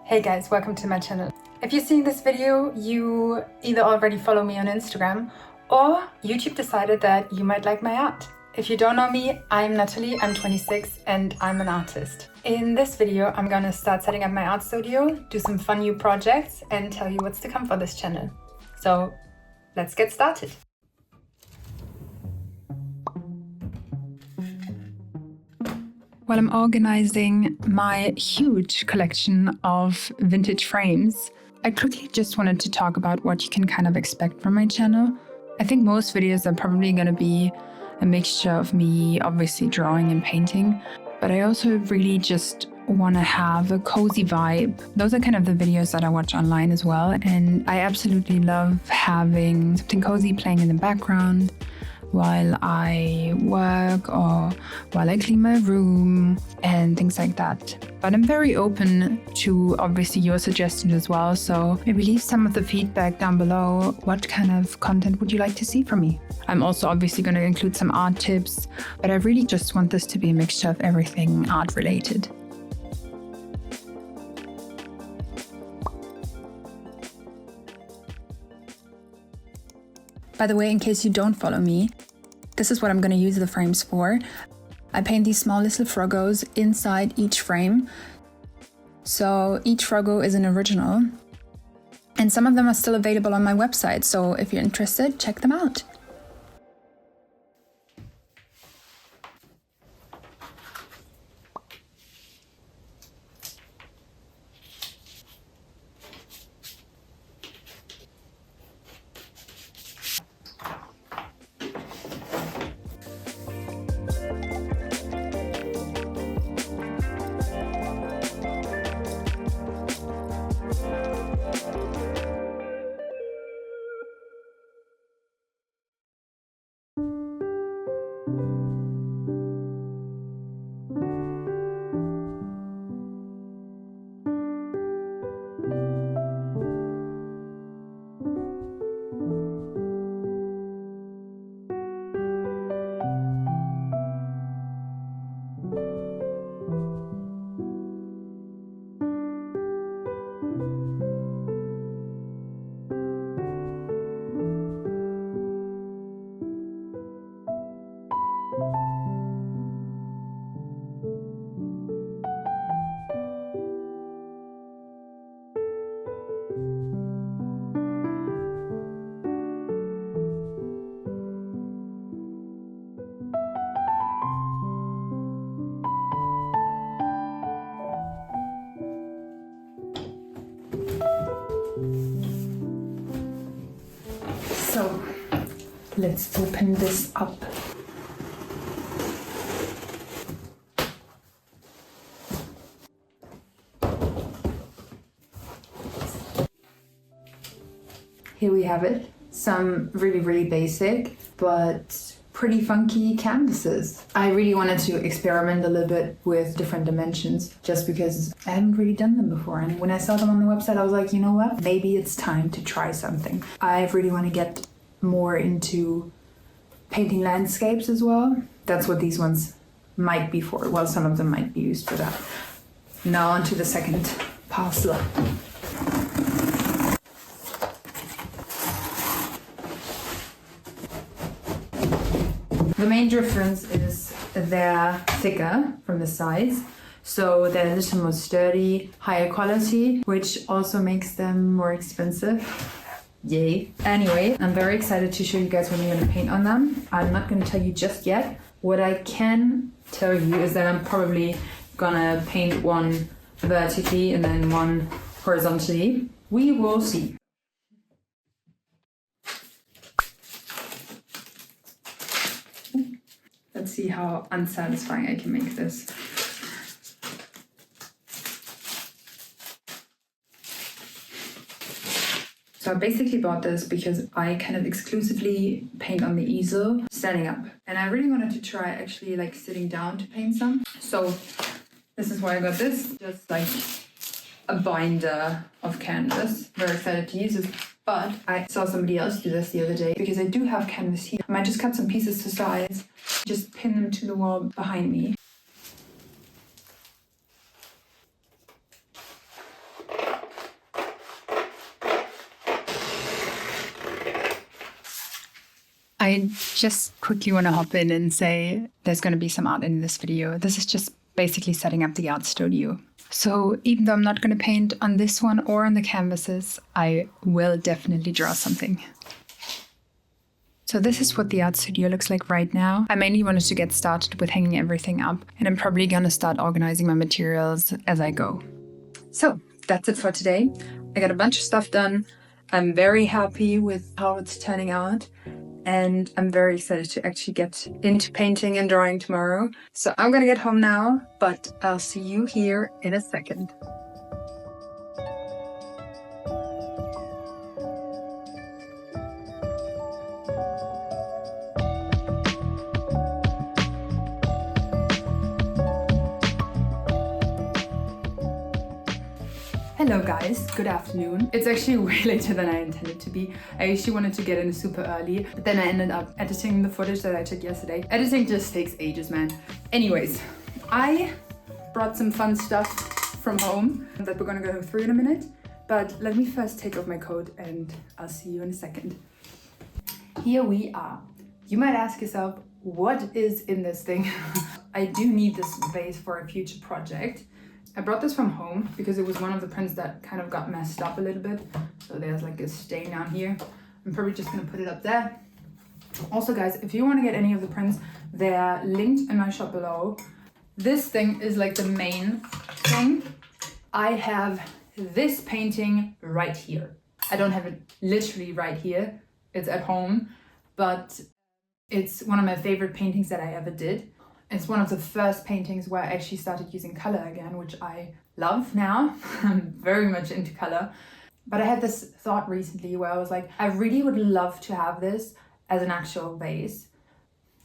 Hey guys, welcome to my channel. If you're seeing this video, you either already follow me on Instagram or YouTube decided that you might like my art. If you don't know me, I'm Natalie, I'm 26 and I'm an artist. In this video, I'm gonna start setting up my art studio, do some fun new projects and tell you what's to come for this channel. So let's get started. While I'm organizing my huge collection of vintage frames, I quickly just wanted to talk about what you can kind of expect from my channel. I think most videos are probably going to be a mixture of me obviously drawing and painting, but I also really just want to have a cozy vibe. Those are kind of the videos that I watch online as well, and I absolutely love having something cozy playing in the background while I work or while I clean my room and things like that. But I'm very open to obviously your suggestions as well, so maybe leave some of the feedback down below. What kind of content would you like to see from me? I'm also obviously going to include some art tips, but I really just want this to be a mixture of everything art related. By the way, in case you don't follow me, this is what I'm going to use the frames for. I paint these small little froggos inside each frame. So each froggo is an original. And some of them are still available on my website, so if you're interested, check them out. So let's open this up. Here we have it. Some really basic but pretty funky canvases. I really wanted to experiment a little bit with different dimensions just because I haven't really done them before, and when I saw them on the website I was like, you know what, maybe it's time to try something. I really want to get more into painting landscapes as well. That's what these ones might be for. Well, some of them might be used for that. Now onto the second parcel. The main difference is they're thicker from the sides, so they're a little more sturdy, higher quality, which also makes them more expensive. Yay. Anyway, I'm very excited to show you guys what I'm going to paint on them. I'm not going to tell you just yet. What I can tell you is that I'm probably gonna paint one vertically and then one horizontally. We will see. Let's see how unsatisfying I can make this. So I basically bought this because I kind of exclusively paint on the easel standing up. And I really wanted to try actually like sitting down to paint some. So this is why I got this, just like a binder of canvas. Very excited to use this. But I saw somebody else do this the other day because I do have canvas here. I might just cut some pieces to size, just pin them to the wall behind me. I just quickly want to hop in and say there's going to be some art in this video. This is just basically setting up the art studio. So even though I'm not going to paint on this one or on the canvases, I will definitely draw something. So this is what the art studio looks like right now. I mainly wanted to get started with hanging everything up, and I'm probably going to start organizing my materials as I go. So that's it for today. I got a bunch of stuff done. I'm very happy with how it's turning out. And I'm very excited to actually get into painting and drawing tomorrow. So I'm gonna get home now, but I'll see you here in a second. Hello guys, good afternoon. It's actually way later than I intended to be. I actually wanted to get in super early, but then I ended up editing the footage that I took yesterday. Editing just takes ages, man. Anyways, I brought some fun stuff from home that we're gonna go through in a minute, but let me first take off my coat and I'll see you in a second. Here we are. You might ask yourself, what is in this thing? I do need this vase for a future project. I brought this from home because it was one of the prints that kind of got messed up a little bit. So there's like a stain down here. I'm probably just gonna put it up there. Also guys, if you wanna get any of the prints, they're linked in my shop below. This thing is like the main thing. I have this painting right here. I don't have it literally right here. It's at home, but it's one of my favorite paintings that I ever did. It's one of the first paintings where I actually started using color again, which I love now. I'm very much into color. But I had this thought recently where I was like, I really would love to have this as an actual vase.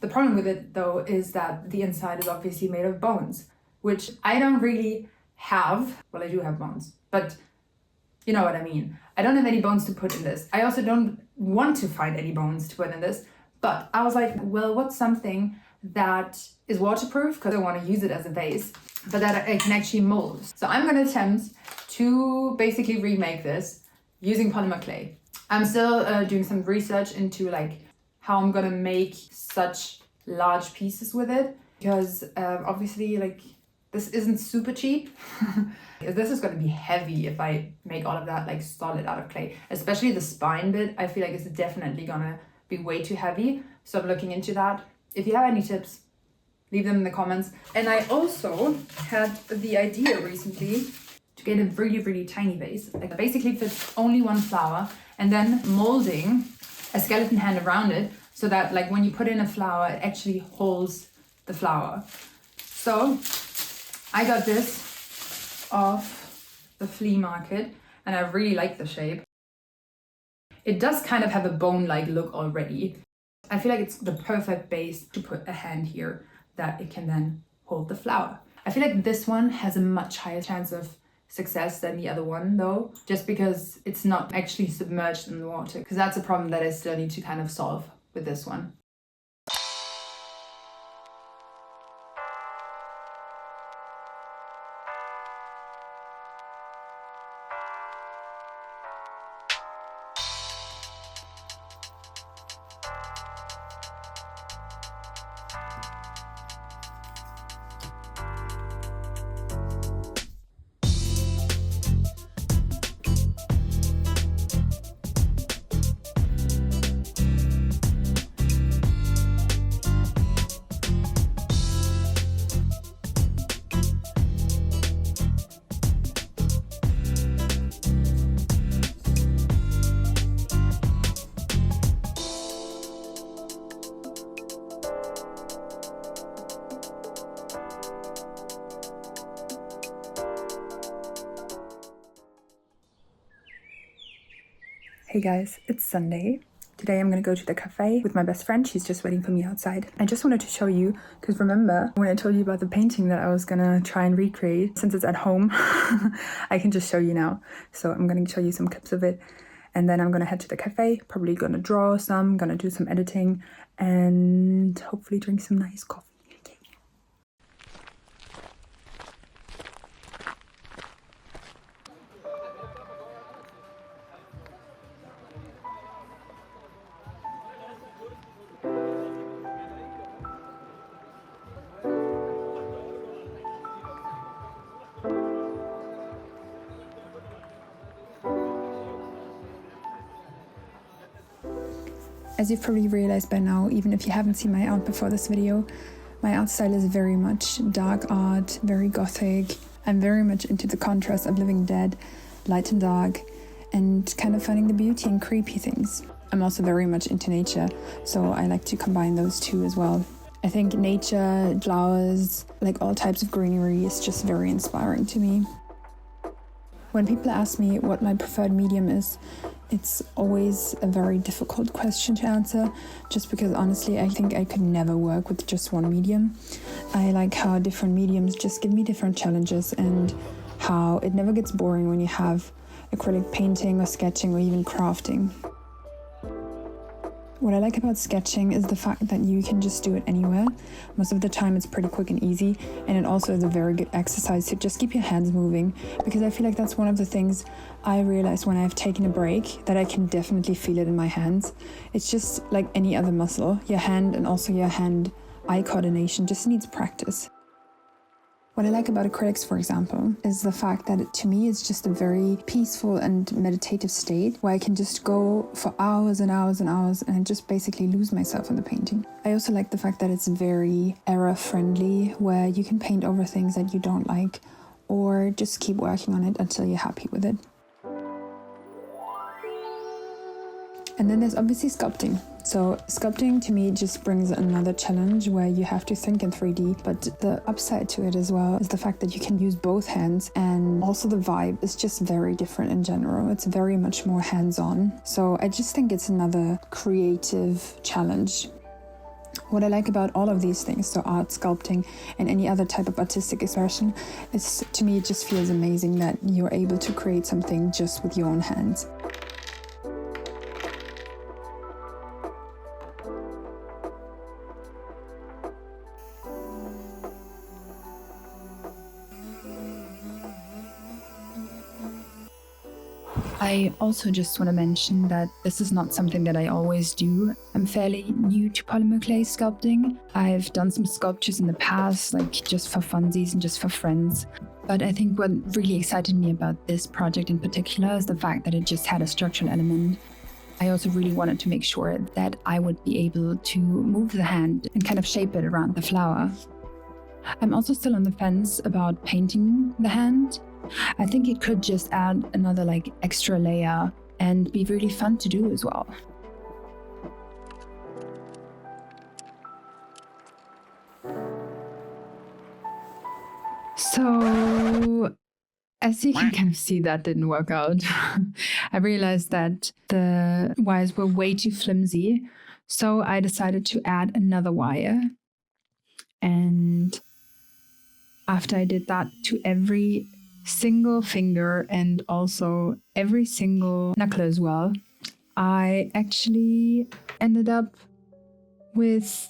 The problem with it though is that the inside is obviously made of bones, which I don't really have. Well, I do have bones, but you know what I mean. I don't have any bones to put in this. I also don't want to find any bones to put in this. But I was like, well, what's something that is waterproof, because I want to use it as a vase, but that I can actually mold. So I'm going to attempt to basically remake this using polymer clay. I'm still doing some research into like how I'm going to make such large pieces with it, because obviously like this isn't super cheap. This is going to be heavy if I make all of that like solid out of clay, especially the spine bit. I feel like it's definitely gonna be way too heavy. So I'm looking into that. If you have any tips, leave them in the comments. And I also had the idea recently to get a really, really tiny vase. Like basically fits only one flower, and then molding a skeleton hand around it so that like when you put in a flower, it actually holds the flower. So I got this off the flea market and I really like the shape. It does kind of have a bone-like look already. I feel like it's the perfect base to put a hand here that it can then hold the flower. I feel like this one has a much higher chance of success than the other one though, just because it's not actually submerged in the water, because that's a problem that I still need to kind of solve with this one. Hey guys, it's Sunday. Today I'm gonna go to the cafe with my best friend. She's just waiting for me outside. I just wanted to show you, because remember when I told you about the painting that I was gonna try and recreate? Since it's at home, I can just show you now. So I'm gonna show you some clips of it, and then I'm gonna head to the cafe, probably gonna draw some, gonna do some editing, and hopefully drink some nice coffee. As you've probably realized by now, even if you haven't seen my art before this video, my art style is very much dark art, very gothic. I'm very much into the contrast of Living Dead, light and dark, and kind of finding the beauty in creepy things. I'm also very much into nature, so I like to combine those two as well. I think nature, flowers, like all types of greenery is just very inspiring to me. When people ask me what my preferred medium is, it's always a very difficult question to answer, just because honestly I think I could never work with just one medium. I like how different mediums just give me different challenges, and how it never gets boring when you have acrylic painting or sketching or even crafting. What I like about sketching is the fact that you can just do it anywhere. Most of the time it's pretty quick and easy, and it also is a very good exercise to just keep your hands moving, because I feel like that's one of the things I realized when I've taken a break, that I can definitely feel it in my hands. It's just like any other muscle. Your hand and also your hand-eye coordination just needs practice. What I like about acrylics, for example, is the fact that to me it's just a very peaceful and meditative state where I can just go for hours and hours and hours and just basically lose myself in the painting. I also like the fact that it's very error-friendly, where you can paint over things that you don't like, or just keep working on it until you're happy with it. And then there's obviously sculpting. So sculpting to me just brings another challenge where you have to think in 3D, but the upside to it as well is the fact that you can use both hands, and also the vibe is just very different in general. It's very much more hands-on. So I just think it's another creative challenge. What I like about all of these things, so art, sculpting, and any other type of artistic expression, is to me it just feels amazing that you're able to create something just with your own hands. I also just want to mention that this is not something that I always do. I'm fairly new to polymer clay sculpting. I've done some sculptures in the past, like just for funsies and just for friends. But I think what really excited me about this project in particular is the fact that it just had a structural element. I also really wanted to make sure that I would be able to move the hand and kind of shape it around the flower. I'm also still on the fence about painting the hand. I think it could just add another extra layer and be really fun to do as well. So, as you can kind of see, that didn't work out. I realized that the wires were way too flimsy, so I decided to add another wire. And after I did that to every single finger and also every single knuckle as well, I actually ended up with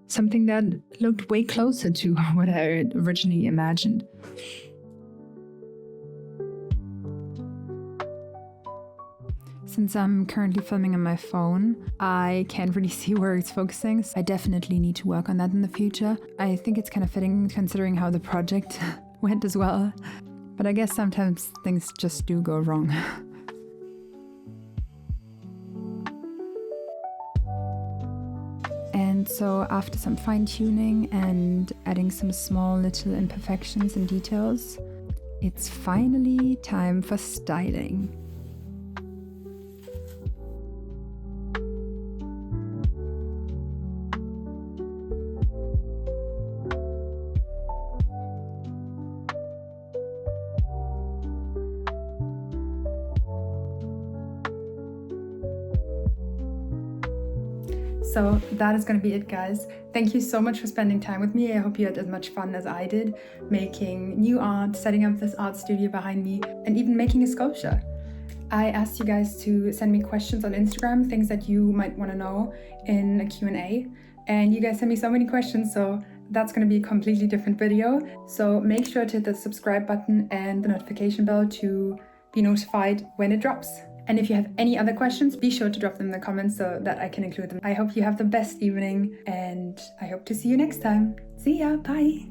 something that looked way closer to what I had originally imagined. Since I'm currently filming on my phone, I can't really see where it's focusing, so I definitely need to work on that in the future. I think it's kind of fitting considering how the project went as well. But I guess sometimes things just do go wrong. And so after some fine-tuning and adding some small little imperfections and details, it's finally time for styling. So that is going to be it, guys. Thank you so much for spending time with me. I hope you had as much fun as I did making new art, setting up this art studio behind me, and even making a sculpture. I asked you guys to send me questions on Instagram, things that you might want to know in a Q&A. And you guys sent me so many questions, so that's going to be a completely different video. So make sure to hit the subscribe button and the notification bell to be notified when it drops. And if you have any other questions, be sure to drop them in the comments so that I can include them. I hope you have the best evening, and I hope to see you next time. See ya, bye!